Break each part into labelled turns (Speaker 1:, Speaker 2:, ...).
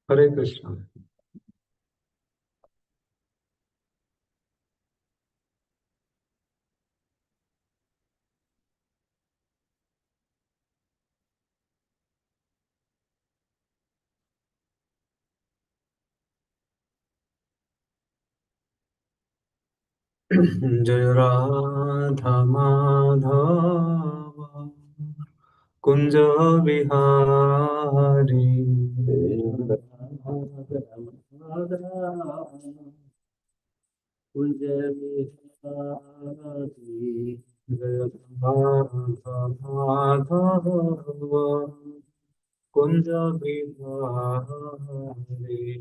Speaker 1: Hare Krishna. Jai Radha Madhava Kunja Bihari. Kunj Bihari जय राधा माधव कुंज बिहारी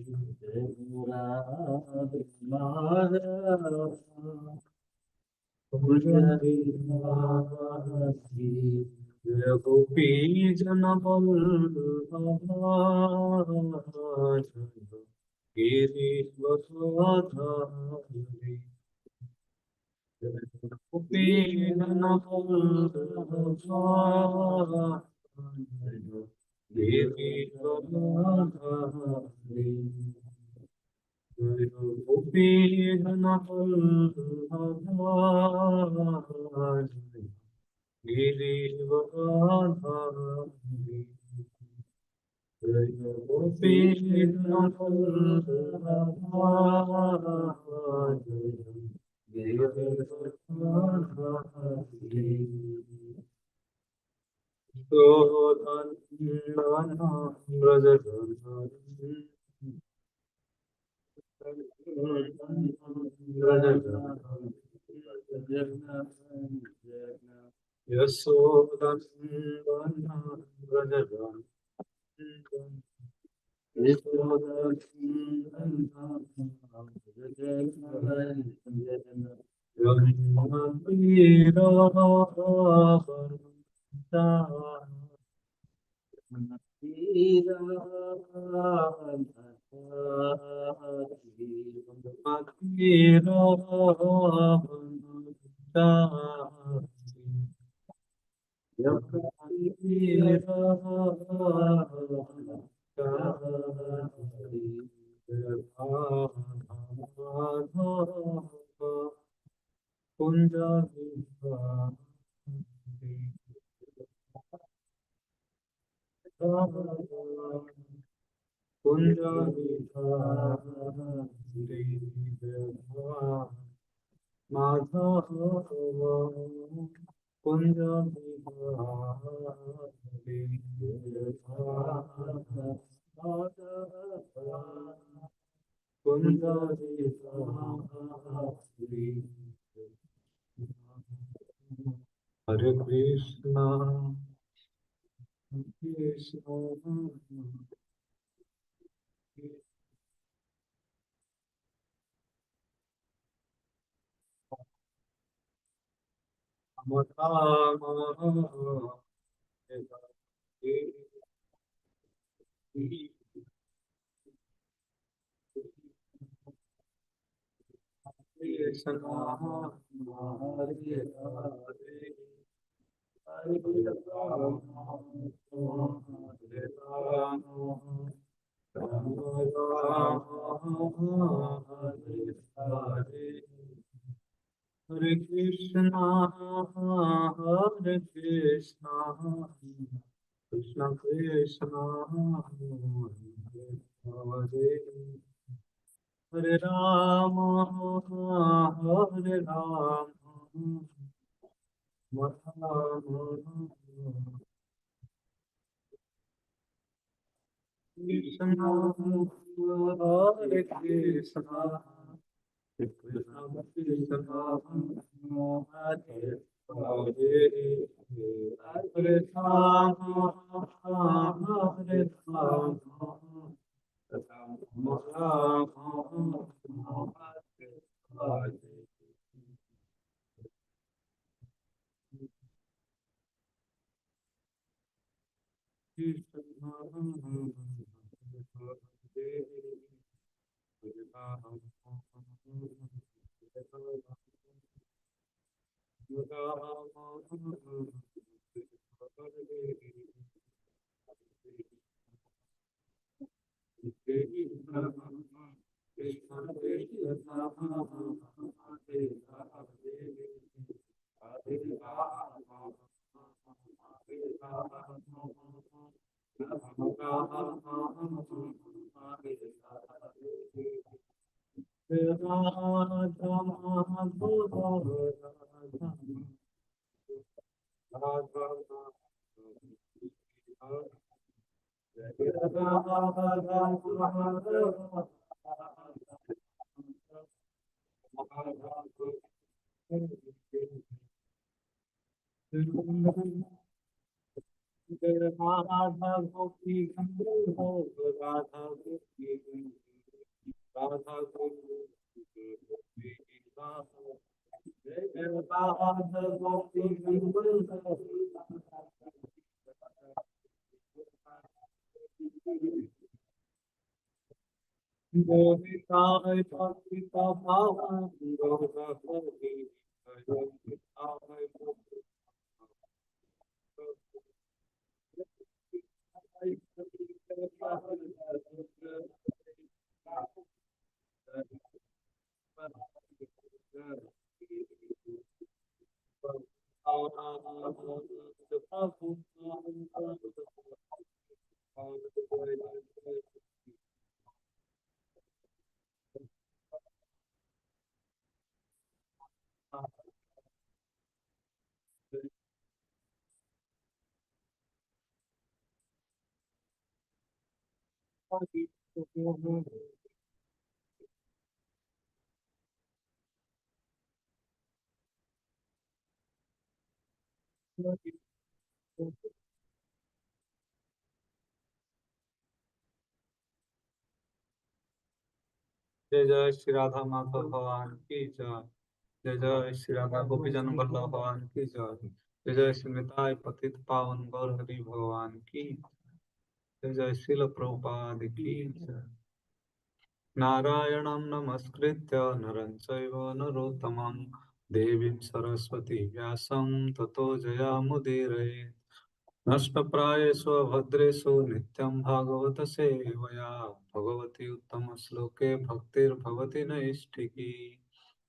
Speaker 1: जय राधा माधव कुंज बिहारी जय गोपी जन वल्लभ गिरिवधरी गोपी जन वल्लभ गिरिवधरी गोपी जन वल्लभ गिरिवधरी गोपी जन वल्लभ गिरिवधरी गोधन व्रज यशोदन व्रज कुंज कुंज माधव कुंज कुंज हरे Krishna Krishna Hare Krishna, Hare Krishna, Krishna Krishna, Hare Hare Rama, Hare Rama, Rama Krishna, Hare Krishna, Krishna Krishna, Hare Hare, Hare Rama, Hare Rama, Rama Rama, Hare Krishna, Radha गोपी गंगे हो, राधा गोपी गंगे, राधा गोपी गंगे, जय जय राधा गोपी गंगे, गोपिका है गोपिका पावन, गोपिका गोपी, गोपिका है गोपी, जय जय श्री राधा माधव भगवान की जय। जय जय श्री राधा गोपी जन वल्लभ भगवान की जय। जय जय श्री निताय पतित पावन गौर हरि भगवान की। जय जय श्रील प्रभुपाद की जय। नारायणं नमस्कृत्य नरं चैव नरोत्तमं देवीं सरस्वती व्यासं ततो जयामुदीरये। नष्टप्रायेषु भद्रेषु नित्यं भागवत सेवया भगवती उत्तमश्लोके भक्तिर्भवति नैष्ठिकी।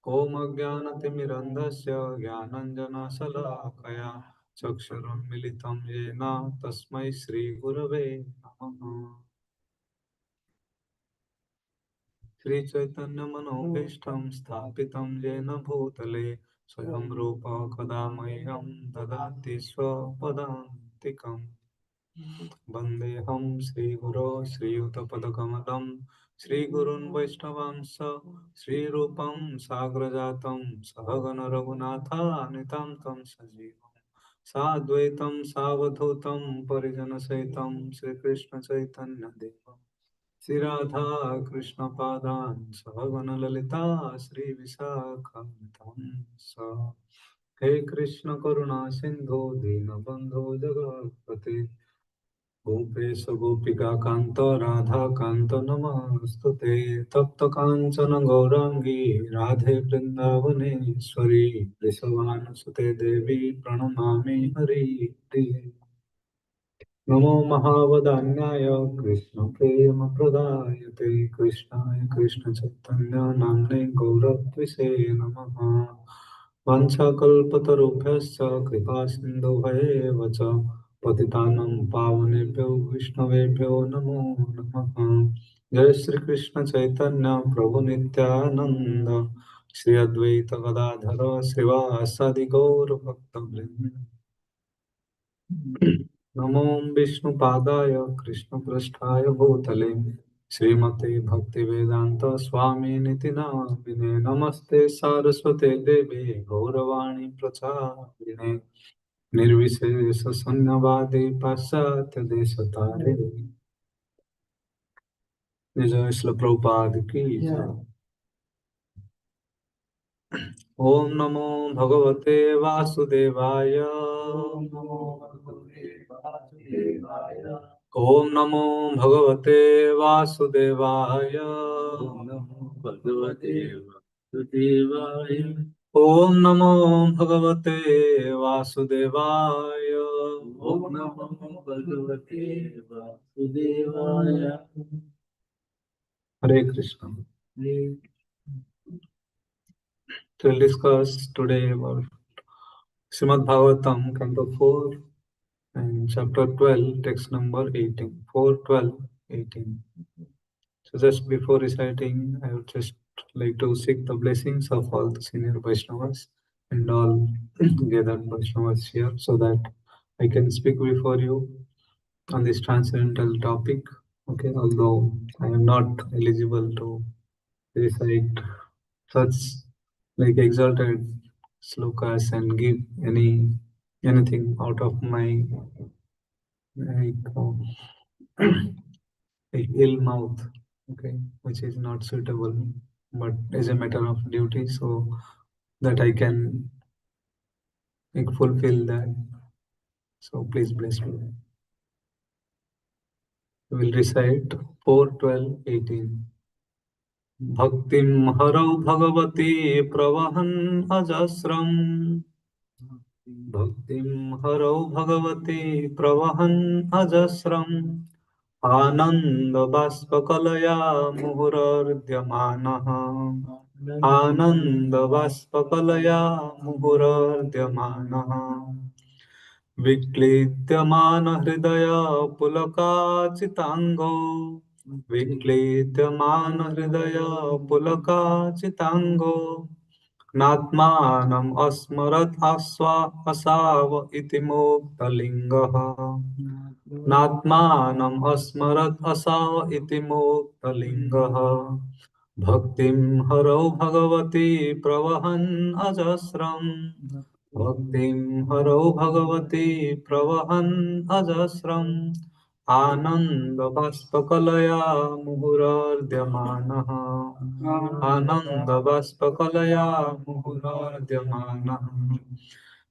Speaker 1: ॐ अज्ञानतिमिरन्धस्य ज्ञानञ्जनशलाकया चक्षुरुन्मिलितं येन तस्मै श्रीगुरवे नमः। श्रीचैतन्यमनोभीष्टं स्थापितं येन भूतले स्वयं रूप कदा मह्यं ददाति स्वपदान्तिकम्। वन्देऽहं श्रीगुरो श्रीयुतपदकमलं श्रीगुरून् वैष्णवांश श्रीरूपं साग्रजातं सहगण रघुनाथान्वितं तं सजीवं साद्वैतं सावधूतं परिजनसहितं श्रीकृष्णचैतन्यदेवम् श्री राधा कृष्ण पादान सहगण ललिता श्री विशाखान्वितांस। हे कृष्ण करुणा सिंधु दीनबंधो जगत्पते गोपेश गोपिका कांत राधा कांत नमस्तुते। तप्त कांचन गौरांगी राधे वृंदावनेश्वरी वृषभानुसुते देवी प्रणमामि हरिप्रिये। नमो महावदान्याय कृष्णप्रेमप्रदायते कृष्णाय कृष्णचैतन्य नाम्ने गौरत्विषे नमः। वाञ्छाकल्पतरुभ्यश्च कृपासिन्धुभ्येव च पतितानं पावनेभ्यो विष्णवेभ्यो नमो नमः। जय श्री कृष्ण चैतन्य प्रभु नित्यानंद श्री अद्वैत गदाधर श्रीवासादि गौर भक्तवृंद। नमो विष्णुपादाय कृष्णपृष्ठाय भूतले श्रीमते भक्तिवेदांत स्वामी निति नामिने नमस्ते सारस्वते देवे गौरवाणी प्रचारिणे निर्विशेष शून्यवादी पाश्चात्य देशतारे। जय श्री प्रभुपाद की जय। ओम नमो भगवते वासुदेवाय। ओम नमो भगवते वासुदेवाय। ओम नमो भगवते वासुदेवाय। ओम नमो भगवते वासुदेवाय। ओम नमो भगवते वासुदेवाय। ओम नमो भगवते वासुदेवाय। हरे Krishna. To discuss today about Srimad Bhagavatam, Canto 4, and chapter 12, text number 18, 4:12:18. So just before reciting, I would just like to seek the blessings of all the senior Vaishnavas and all gathered Vaishnavas here so that I can speak before you on this transcendental topic. Okay, although I am not eligible to recite such like exalted slokas and give anything out of my like, like ill mouth, okay, which is not suitable, but is a matter of duty, so that I can like fulfill that. So please bless me. We will recite 4:12:18. Bhaktim harau bhagavati pravahan ajasram. Bhaktim harau bhagavati pravahan ajasram. Ananda baspakalayā muhurardhyamanah. Ananda baspakalayā muhurardhyamanah. विक्लिद्यमान हृदय पुलकाचितांगो. विक्लिद्यमान हृदय पुलकाचितांगो. नात्मानम् अस्मरत् असाव इति मुक्तलिङ्गः. नात्मानम् अस्मरत् असाव इति मुक्तलिङ्गः. भक्तिं हरौ भगवती प्रवहन् अजस्रम्. भक्तिं हरौ भगवती प्रवहन् अजस्रम्. आनन्दबाष्पकलया मुहुरर्ध्यमानः. आनन्दबाष्पकलया मुहुरर्ध्यमानः.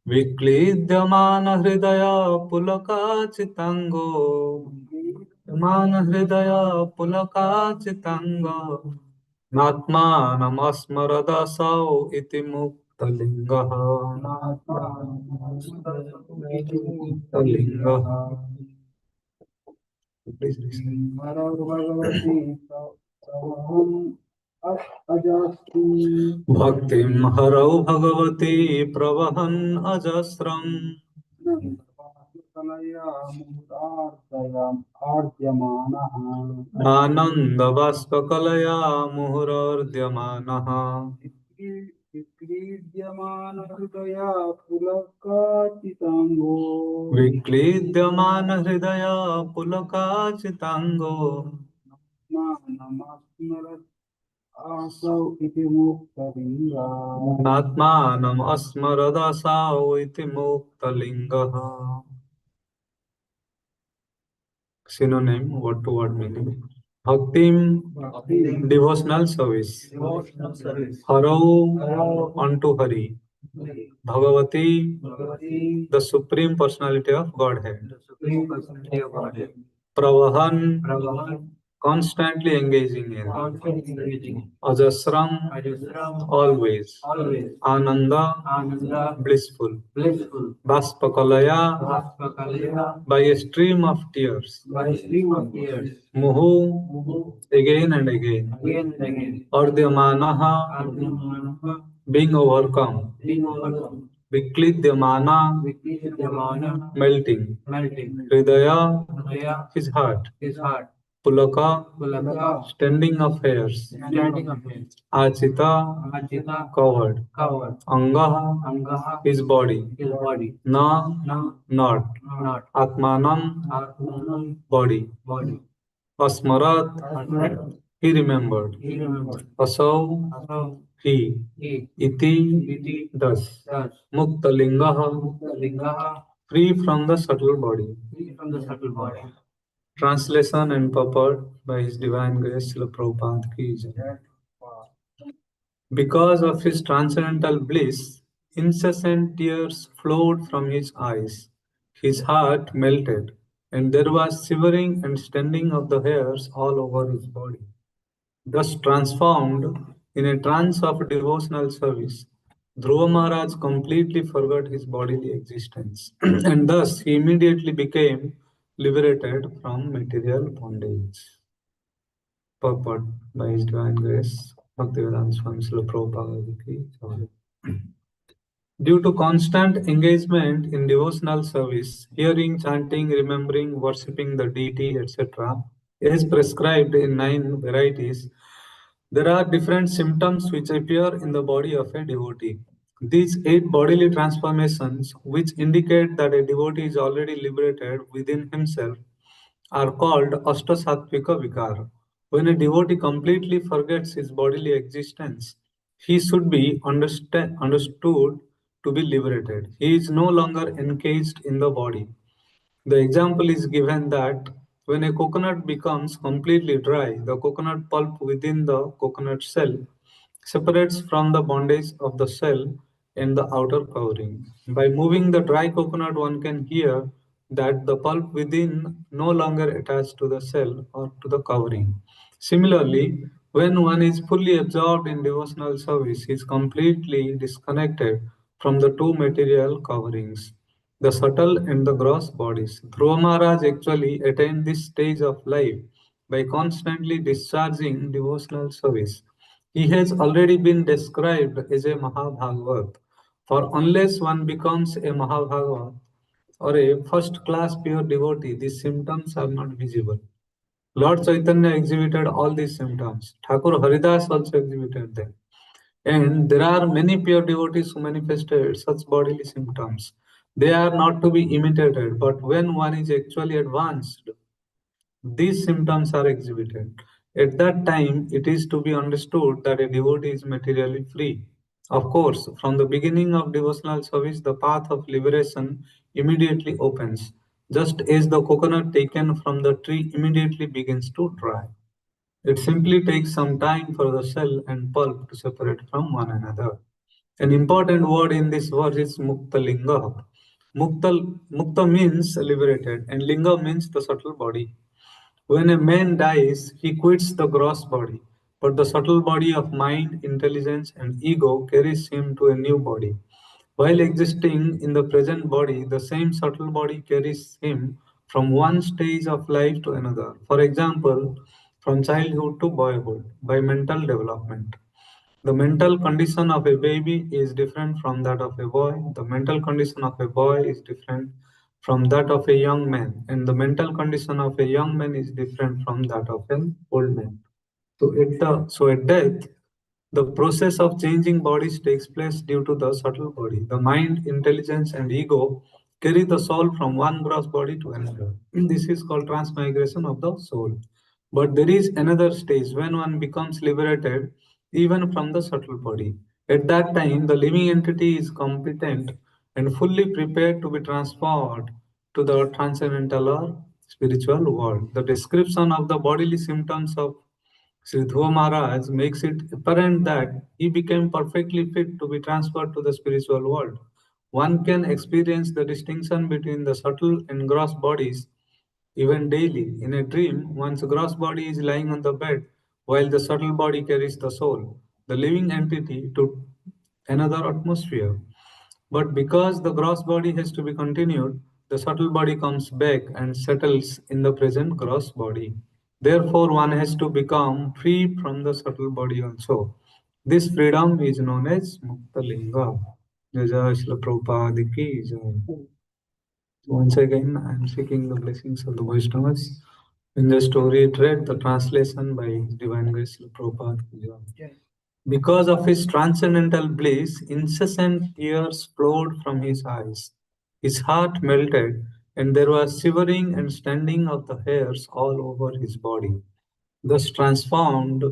Speaker 1: विक्लीद्यमान हृदय पुलकाचितांगो. मान हृदय पुलकाचितांगो. नात्मानमस्मरदसौ इति मुक्तलिङ्गः. मुक्तलिङ्गः. भक्तिं हरौ भगवती प्रवहन् अजस्रम्. आनन्दबाष्पकलया मुहुरर्ध्यमानः. विक्लीद्यमान हृदय पुलकाचितांगो. विक्लीद्यमान हृदय पुलकाचितांगो. नात्मानम् अस्मरदसौ इति मुक्तलिङ्गः. Synonym, word to word meaning. Bhaktim, devotional service. Harau, unto Hari. Bhagavati, the supreme personality of Godhead. Pravahan, constantly engaging in. Ajasram, always. Ananda, blissful. Baspakalaya, by a stream of tears. Muhu, again and again. Ardhyamanaha, being overcome. Viklidyamana, melting. Hridaya, his heart. Pulaka, standing of hairs. Achita, covered. Angaha, his body. Na, not. Atmanam, body. Asmarat, he remembered. Asau, he. Iti, thus. Muktalingaha, free from the subtle body. Translation and purport by His Divine Grace Srila Prabhupada ki jai. Because of his transcendental bliss, incessant tears flowed from his eyes. His heart melted, and there was shivering and standing of the hairs all over his body. Thus transformed in a trance of devotional service, Dhruva Maharaj completely forgot his bodily existence, and thus he immediately became liberated from material bondage. Purport by His Divine Grace, Bhaktivedanta Swami Srila Prabhupada ki jai. Due to constant engagement in devotional service, hearing, chanting, remembering, worshipping the deity, etc., as prescribed in 9 varieties, there are different symptoms which appear in the body of a devotee. These 8 bodily transformations, which indicate that a devotee is already liberated within himself, are called Ashtasatvika Vikar. When a devotee completely forgets his bodily existence, he should be understood to be liberated. He is no longer encaged in the body. The example is given that when a coconut becomes completely dry, the coconut pulp within the coconut shell separates from the bondage of the shell and the outer covering. By moving the dry coconut, one can hear that the pulp within no longer attached to the shell or to the covering. Similarly, when one is fully absorbed in devotional service, he is completely disconnected from the two material coverings, the subtle and the gross bodies. Dhruva Maharaj actually attained this stage of life by constantly discharging devotional service. He has already been described as a Mahabhagavat. For unless one becomes a Mahabhagavat or a first class pure devotee, these symptoms are not visible. Lord Chaitanya exhibited all these symptoms. Thakur Haridas also exhibited them. And there are many pure devotees who manifested such bodily symptoms. They are not to be imitated, but when one is actually advanced, these symptoms are exhibited. At that time, it is to be understood that a devotee is materially free. Of course, from the beginning of devotional service, the path of liberation immediately opens, just as the coconut taken from the tree immediately begins to dry. It simply takes some time for the shell and pulp to separate from one another. An important word in this verse is Mukta Linga. Mukta means liberated, and Linga means the subtle body. When a man dies, he quits the gross body, but the subtle body of mind, intelligence, and ego carries him to a new body. While existing in the present body, the same subtle body carries him from one stage of life to another. For example, from childhood to boyhood, by mental development. The mental condition of a baby is different from that of a boy. The mental condition of a boy is different from that of a young man. And the mental condition of a young man is different from that of an old man. So at death, the process of changing bodies takes place due to the subtle body. The mind, intelligence, and ego carry the soul from one gross body to another. This is called transmigration of the soul. But there is another stage when one becomes liberated even from the subtle body. At that time, the living entity is competent and fully prepared to be transferred to the transcendental or spiritual world. The description of the bodily symptoms of Sri Dhruva Maharaj makes it apparent that he became perfectly fit to be transferred to the spiritual world. One can experience the distinction between the subtle and gross bodies even daily. In a dream, one's gross body is lying on the bed while the subtle body carries the soul, the living entity, to another atmosphere. But because the gross body has to be continued, the subtle body comes back and settles in the present gross body. Therefore, one has to become free from the subtle body also. This freedom is known as Mukta Linga. Jai Jai Srila Prabhupada ki jai. Once again, I am seeking the blessings of the Vaishnavas. In the story, it read the translation by Divine Grace Srila Prabhupada ki jai. Because of his transcendental bliss, incessant tears flowed from his eyes. His heart melted, and there was shivering and standing of the hairs all over his body. Thus transformed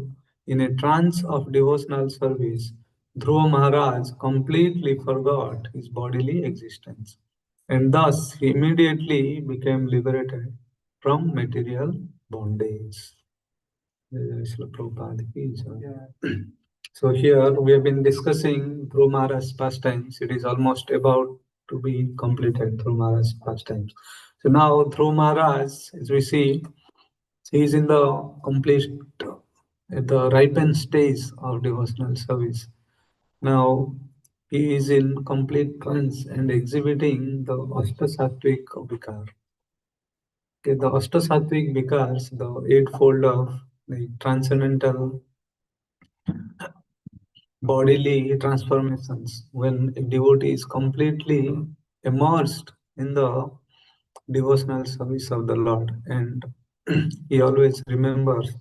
Speaker 1: in a trance of devotional service, Dhruva Maharaj completely forgot his bodily existence, and thus he immediately became liberated from material bondage. Srila Prabhupada ki jai. So here we have been discussing Dhruv Maharaj's pastimes. It is almost about to be completed, Dhruv Maharaj's pastimes. So now Dhruv Maharaj, as we see, he is in the complete, at the ripened stage of devotional service. Now he is in complete trance and exhibiting the Ashtasattvic Vikar. Okay, the Ashtasattvic Vikars, the eightfold of the transcendental bodily transformations. When a devotee is completely immersed in the devotional service of the Lord, and he always remembers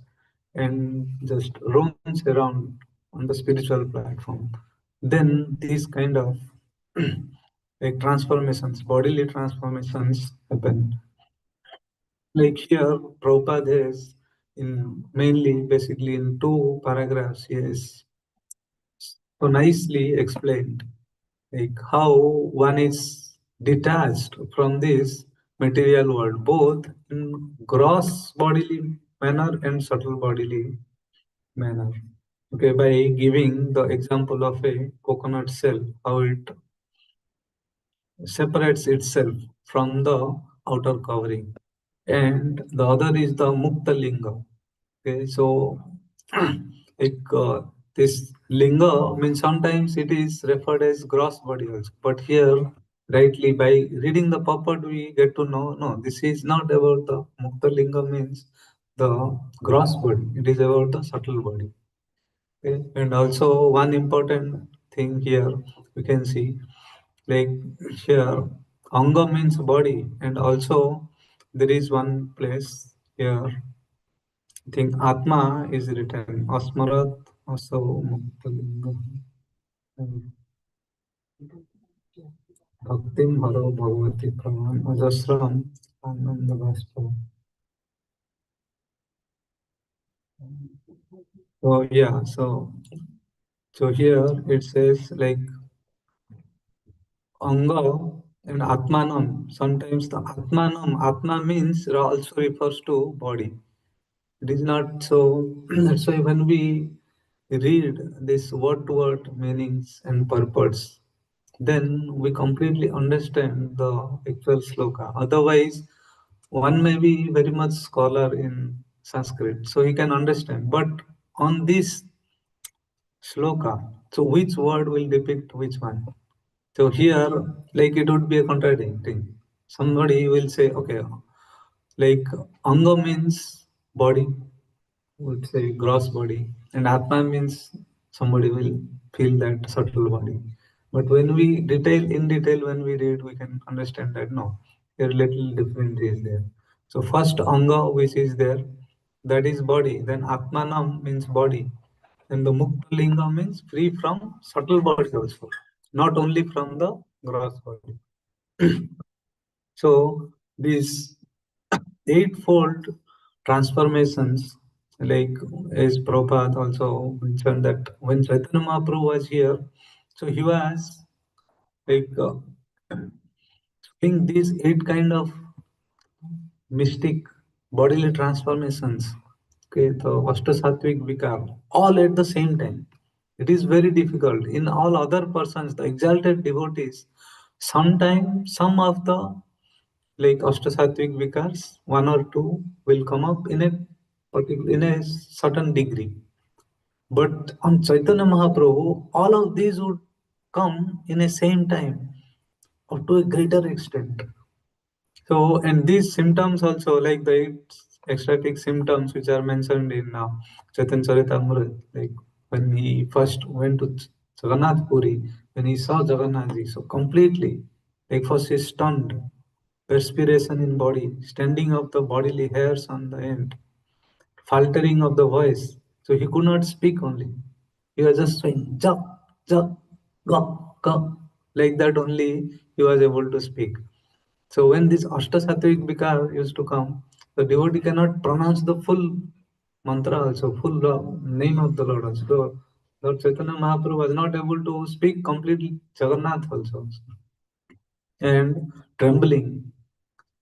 Speaker 1: and just roams around on the spiritual platform, then these kind of like transformations, bodily transformations happen. Like here, Prabhupada has in mainly basically in two paragraphs, he has so nicely explained like how one is detached from this material world, both in gross bodily manner and subtle bodily manner. Okay, by giving the example of a coconut shell, how it separates itself from the outer covering. And the other is the Mukta Linga. Okay, so like this linga means sometimes it is referred as gross body also, but here rightly by reading the purport we get to know no, this is not about the mukta linga means the gross body. It is about the subtle body. Okay? And also one important thing here we can see like here anga means body, and also there is one place here I think Atma is written. Asmarat Asau Muktalinga. Bhaktim Haro Bhagavati Praman Ajasram Ananda Gospel. So yeah, so here it says like Anga and Atmanam. Sometimes the Atmanam, Atma means also refers to body. It is not so. That's why when we read this word to word meanings and purports, then we completely understand the actual sloka. Otherwise, one may be very much scholar in Sanskrit, so he can understand. But on this sloka, so which word will depict which one? So here, like it would be a contradicting. Somebody will say, okay, like anga means body, would say gross body, and Atma means somebody will feel that subtle body. But when we in detail, when we read, we can understand that no, here little difference is there. So first Anga, which is there, that is body. Then Atmanam means body. And the Mukta Linga means free from subtle body also, not only from the gross body. So these eightfold transformations, like as Prabhupada also mentioned that when Chaitanya Mahaprabhu was here, so he was like doing these eight kind of mystic bodily transformations, okay, the Ashtasattvic Vikar, all at the same time. It is very difficult. In all other persons, the exalted devotees, sometimes some of the like Ashtasattvic Vikars, one or two will come up in a in a certain degree. But on Chaitanya Mahaprabhu, all of these would come in a same time or to a greater extent. So, and these symptoms also, like the eight ecstatic symptoms which are mentioned in Chaitanya Charitamrita, like when he first went to Jagannath Puri, when he saw Jagannath Ji, so completely, like first he stunned, perspiration in body, standing of the bodily hairs on the end, faltering of the voice. So he could not speak only. He was just saying, ja, ja, ga, ga. Like that only he was able to speak. So when this Ashtasattvic Vikar used to come, the devotee cannot pronounce the full mantra also, full name of the Lord also. So Lord Chaitanya Mahaprabhu was not able to speak completely Jagannath also. And trembling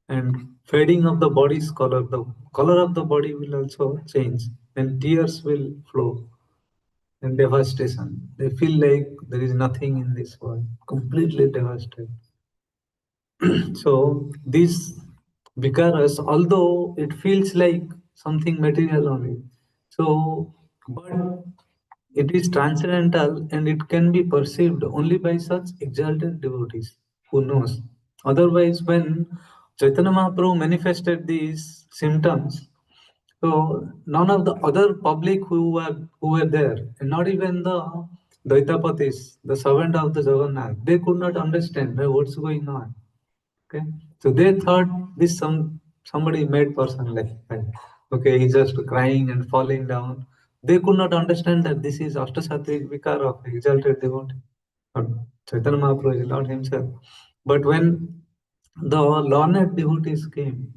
Speaker 1: and fading of the body's color, the color of the body will also change and tears will flow and devastation. They feel like there is nothing in this world, completely devastated. So these vicaras, although it feels like something material only, so but it is transcendental and it can be perceived only by such exalted devotees who knows. Otherwise, when Chaitanya Mahaprabhu manifested these symptoms, so none of the other public who were there, and not even the Daitapatis, the servant of the Jagannath, they could not understand what's going on. Okay, so they thought this somebody made person like that. Okay, he's just crying and falling down. They could not understand that this is Ashtasattvic Vikar of exalted devotee. But Chaitanya Mahaprabhu is Lord himself. But when the learned devotees came,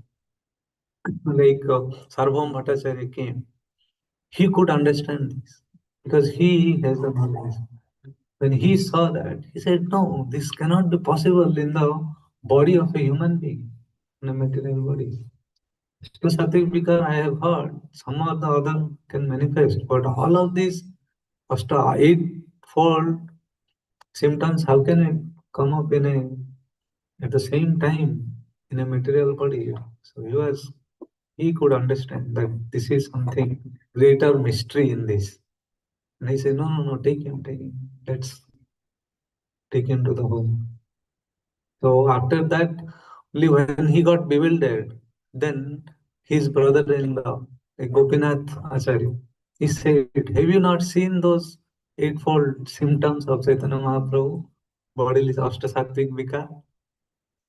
Speaker 1: like Sarvam Bhattacharya came, he could understand this because he has the knowledge. When he saw that, he said, no, this cannot be possible in the body of a human being, in a material body. So Satvik because I have heard some or the other can manifest, but all of these first eightfold symptoms, how can it come up in a at the same time in a material body? So he could understand that this is something greater mystery in this. And he said, no, no, no, take him. Let's take him to the home. So after that, only when he got bewildered, then his brother-in-law, like Gopinath Acharya, he said, have you not seen those eightfold symptoms of Chaitanya Mahaprabhu? Bodily Ashtasattvic Vikar.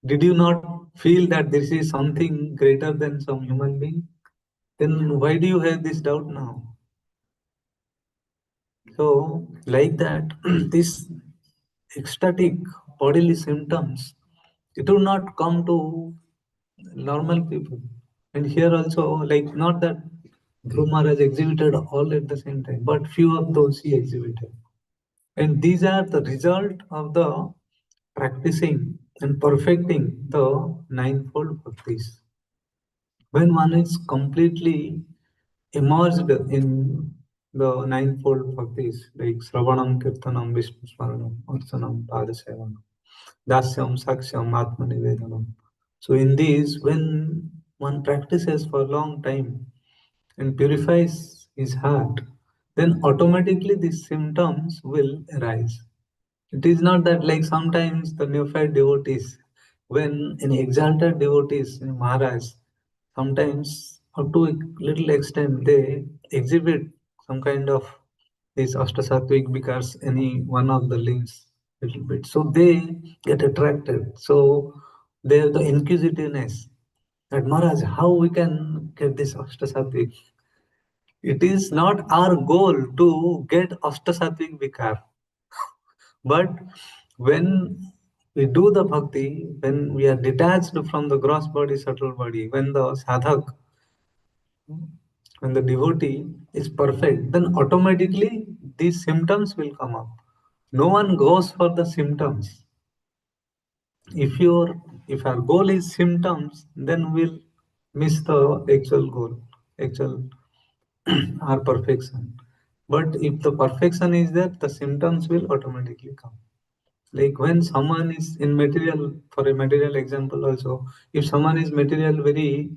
Speaker 1: Did you not feel that this is something greater than some human being? Then why do you have this doubt now? So, like that, this ecstatic bodily symptoms, it will not come to normal people. And here also, like not that Dhruv Maharaj exhibited all at the same time, but few of those he exhibited. And these are the result of the practicing and perfecting the ninefold bhaktis. When one is completely immersed in the ninefold bhaktis, like Sravanam, Kirtanam, Vishnu Smaranam, Archanam, Padasevanam, Dasyam, Saksham, Atmanivedanam. So in these, when one practices for a long time and purifies his heart, then automatically these symptoms will arise. It is not that like sometimes the neophyte devotees, when an exalted devotees in Maharaj, sometimes up to a little extent they exhibit some kind of this Ashtasattvic because any one of the links little bit. So they get attracted. So they have the inquisitiveness that Maharaj, how we can get this Ashtasattvic? It is not our goal to get Ashtasattvic Vikar. But when we do the bhakti, when we are detached from the gross body, subtle body, when the sadhak, when the devotee is perfect, then automatically these symptoms will come up. No one goes for the symptoms. If your if our goal is symptoms, then we'll miss the actual goal, actual our perfection. But if the perfection is there, the symptoms will automatically come. Like when someone is in material, for a material example also, if someone is material very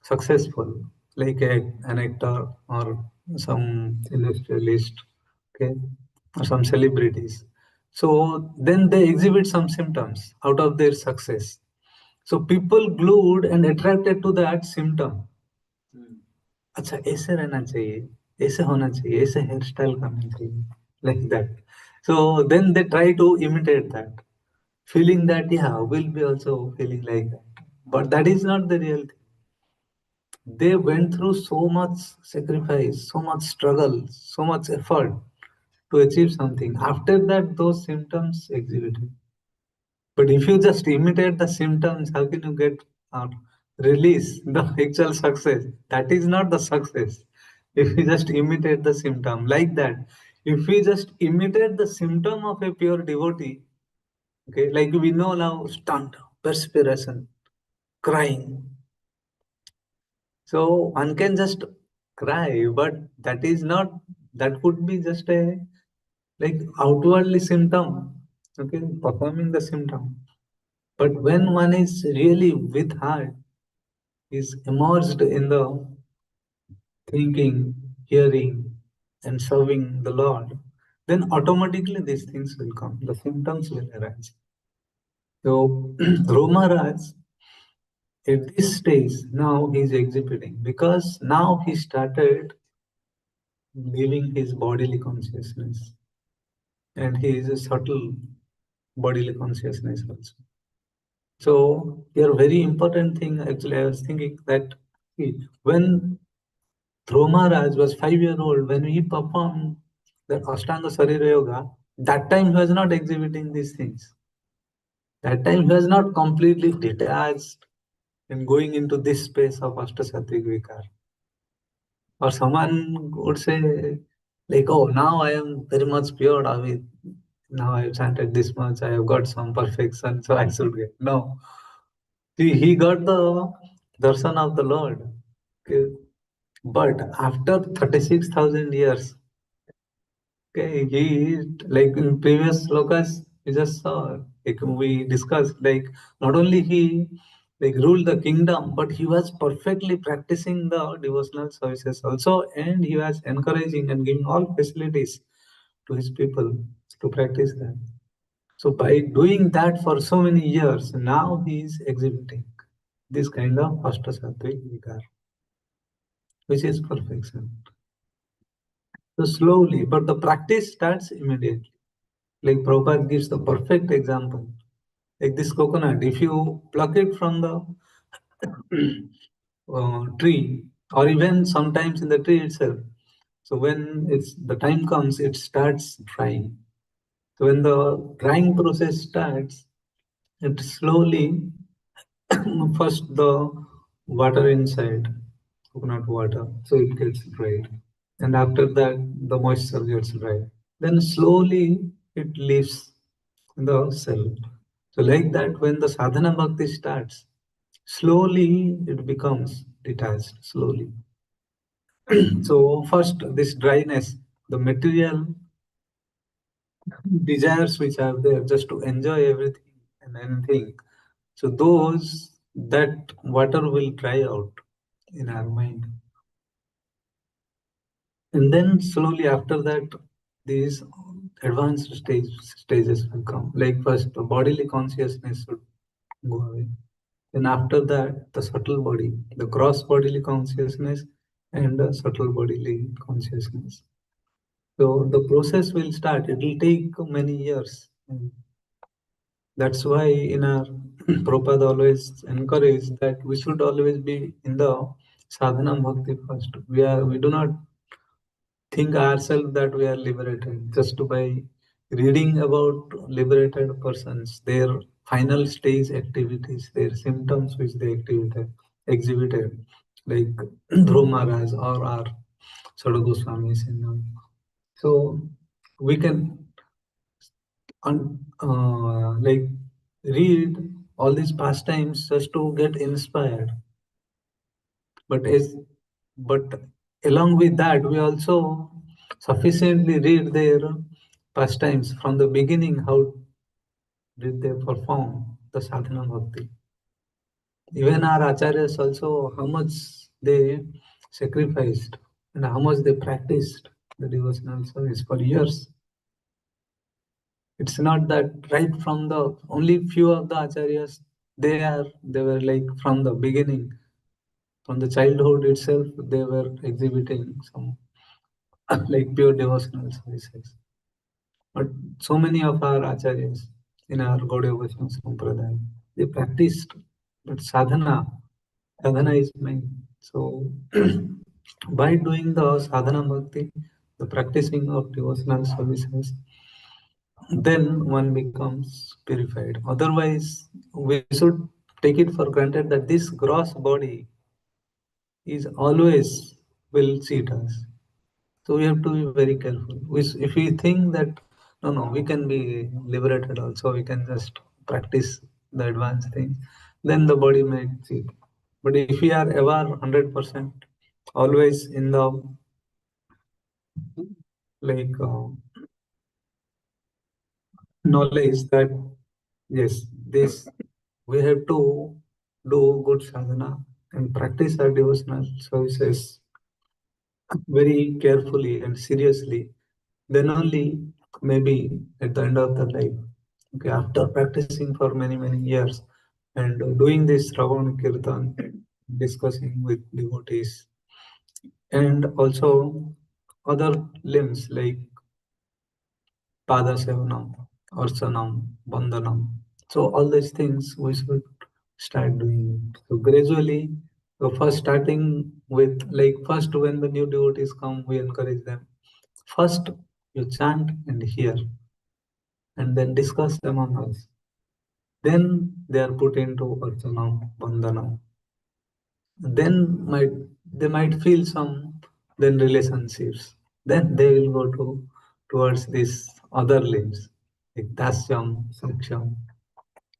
Speaker 1: successful, like an actor or some industrialist, okay, or some celebrities, so then they exhibit some symptoms out of their success. So people glued and attracted to that symptom. अच्छा ऐसे रहना चाहिए, ऐसे होना चाहिए, ऐसे hair style करना चाहिए, like that. So then they try to imitate that, feeling that yeah, we'll be also feeling like that. But that is not the real thing. They went through so much sacrifice, so much struggle, so much effort to achieve something. After that, those symptoms exhibited. But if you just imitate the symptoms, how can you get or release the actual success? That is not the success. If we just imitate the symptom like that, if we just imitate the symptom of a pure devotee, okay, like we know now, stunt, perspiration, crying. So one can just cry, but that is not, that could be just a like outwardly symptom, okay, performing the symptom. But when one is really with heart, is immersed in the thinking, hearing, and serving the Lord, then automatically these things will come. The symptoms will arise. So Dhruv Maharaj, at this stage, now he is exhibiting because now he started leaving his bodily consciousness. and he is a subtle bodily consciousness also. So here very important thing actually I was thinking that when Dhrumaraj was 5 years old, when he performed that Ashtanga Sarira Yoga, that time he was not exhibiting these things. That time he was not completely detached and going into this space of Ashtasattvic Vikar. Or someone would say, like, oh, now I am very much pure, David. Now I have chanted this much, I have got some perfection, so I should get. No. He got the darshan of the Lord. Okay. But after 36,000 years, okay, he like in previous slokas, we just saw, like we discussed, like not only he like ruled the kingdom, but he was perfectly practicing the devotional services also, and he was encouraging and giving all facilities to his people to practice that. So by doing that for so many years, now he is exhibiting this kind of Ashtasattvic Vikar, which is perfection. So slowly, but the practice starts immediately. Like Prabhupada gives the perfect example. Like this coconut, if you pluck it from the tree, or even sometimes in the tree itself, so when it's the time comes, it starts drying. So when the drying process starts, it slowly first the water inside, coconut water, so it gets dried. And after that, the moisture gets dried. Then slowly it leaves the cell. So like that, when the sadhana bhakti starts, slowly it becomes detached, slowly. So first, this dryness, the material desires which are there just to enjoy everything and anything. So those, that water will dry out in our mind. And then slowly after that, these advanced stages will come. Like first, the bodily consciousness should go away. Then after that, the subtle body, the gross bodily consciousness and the subtle bodily consciousness. So the process will start. It will take many years. And that's why in our Prabhupada always encourage that we should always be in the sadhana bhakti first. We do not think ourselves that we are liberated just by reading about liberated persons, their final stage activities, their symptoms which they exhibited, like Dhruv Maharaj or our Sadhu Goswamis and all. So we can like read all these pastimes just to get inspired. But as but along with that, we also sufficiently read their pastimes from the beginning. How did they perform the sadhana bhakti? Even our acharyas also, how much they sacrificed and how much they practiced the devotional service for years. It's not that right from the only few of the acharyas, they were like from the beginning, from the childhood itself, they were exhibiting some like pure devotional services. But so many of our acharyas in our Gaudiya Vaishnava Sampradaya, they practiced, but sadhana is main. So by doing the sadhana bhakti, the practicing of devotional services, then one becomes purified. Otherwise, we should take it for granted that this gross body is always will cheat us. So we have to be very careful. If we think that no, we can be liberated also, we can just practice the advanced thing, then the body may cheat. But if we are ever 100%, always in the like knowledge that yes, this we have to do good sadhana and practice our devotional services very carefully and seriously, then only maybe at the end of the life, okay, after practicing for many years and doing this Ravan Kirtan, discussing with devotees, and also other limbs like Padasevanam, Arsanam, Bandhanam. So all these things we should start doing. So gradually, so first starting with like first when the new devotees come, we encourage them. First you chant and hear, and then discuss among us. Then they are put into Archanam, Bandhanam. Then they might feel some then relationships. Then they will go towards these other limbs like Dasyam, Saksham,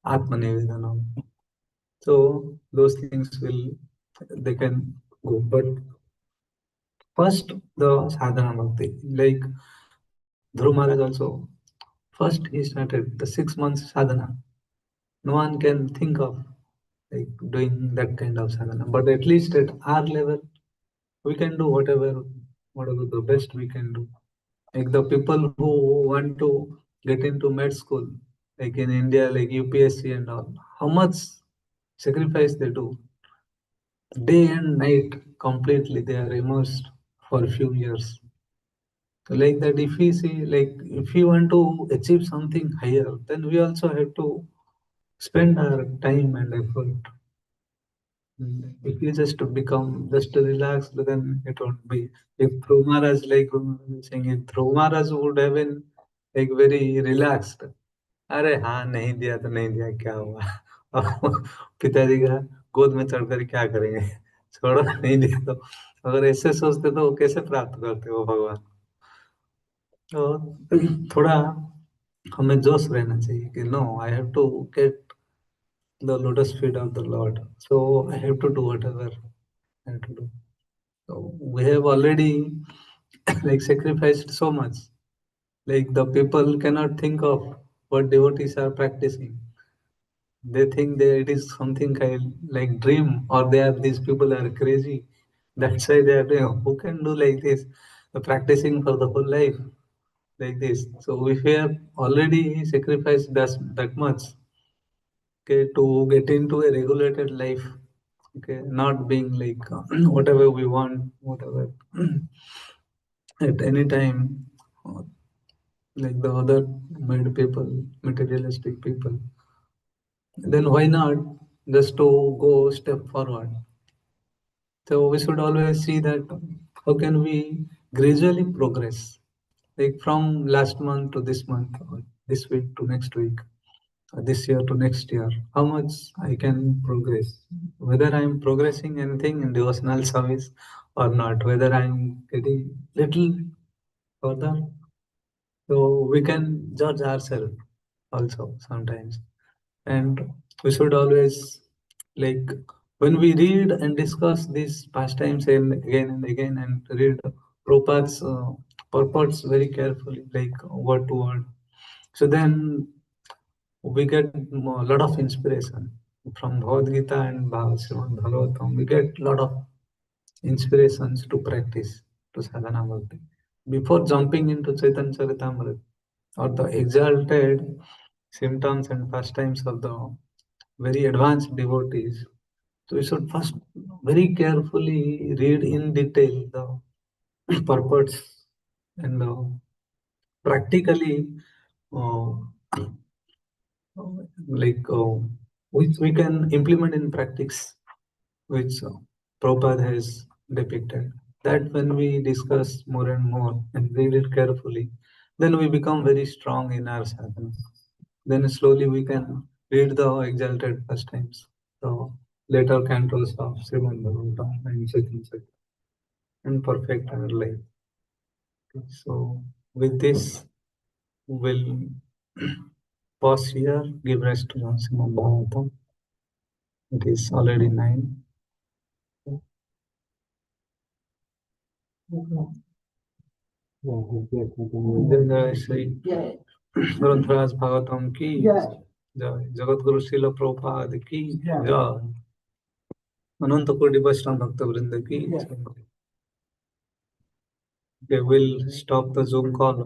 Speaker 1: Atmanevedanam. So those things will they can go. But first the sadhana bhakti, like Dhruv Maharaj also, first he started the 6 months sadhana. No one can think of like doing that kind of sadhana. But at least at our level, we can do whatever the best we can do. Like the people who want to get into med school, like in India, like UPSC and all, how much sacrifice they do, day and night completely. They are immersed for a few years. So like that, if we see, like if we want to achieve something higher, then we also have to spend our time and effort. If you just become just relaxed, then it won't be. If Dhruv Maharaj, like Guru Maharaj was saying, if Dhruv Maharaj would have been like very relaxed, अरे हाँ नहीं दिया तो नहीं दिया क्या हुआ अब पिताजी का गोद में चढ़कर क्या करेंगे छोड़ो नहीं दिया तो अगर ऐसे सोचते तो वो कैसे प्राप्त करते वो भगवान तो थोड़ा हमें जोश रहना चाहिए कि no I have to get the lotus feet of the Lord. So I have to do whatever I have to do. So we have already like sacrificed so much. Like the people cannot think of what devotees are practicing. They think that it is something kind like dream, or they are these people are crazy. That's why they are doing. Who can do like this? The practicing for the whole life like this. So if we have already sacrificed that much, okay, to get into a regulated life, okay, not being like whatever we want, whatever at any time, uh, like the other materialistic people, then why not just to go step forward? So we should always see that how can we gradually progress, like from last month to this month, or this week to next week, this year to next year, how much I can progress, whether I'm progressing anything in devotional service or not, whether I'm getting little further. So we can judge ourselves also sometimes. And we should always like when we read and discuss these pastimes and again and read Prabhupada's purports very carefully, like word to word. So then we get a lot of inspiration from Bhagavad Gita and Srimad Bhagavatam. We get a lot of inspirations to practice to sadhana bhakti. Before jumping into Chaitanya Charitamrita or the exalted symptoms and pastimes of the very advanced devotees, so we should first very carefully read in detail the purports and practically uh, like which we can implement in practice, which Prabhupada has depicted. That when we discuss more and more and read it carefully, then we become very strong in our sadhana. Then slowly we can read the exalted pastimes, the later cantos of Srimad Bhagavatam and Chaitanya Charitamrita, and perfect our life. So with this, we'll pause here, give rest to Srimad Bhagavatam. It is already 9. जय श्री ग्रंथराज भागवतम की जय, जगत गुरु शिल प्रभुपाद की जय, अनंत कोटि वैष्णव भक्त वृंद की जय. Okay, we'll stop the Zoom call.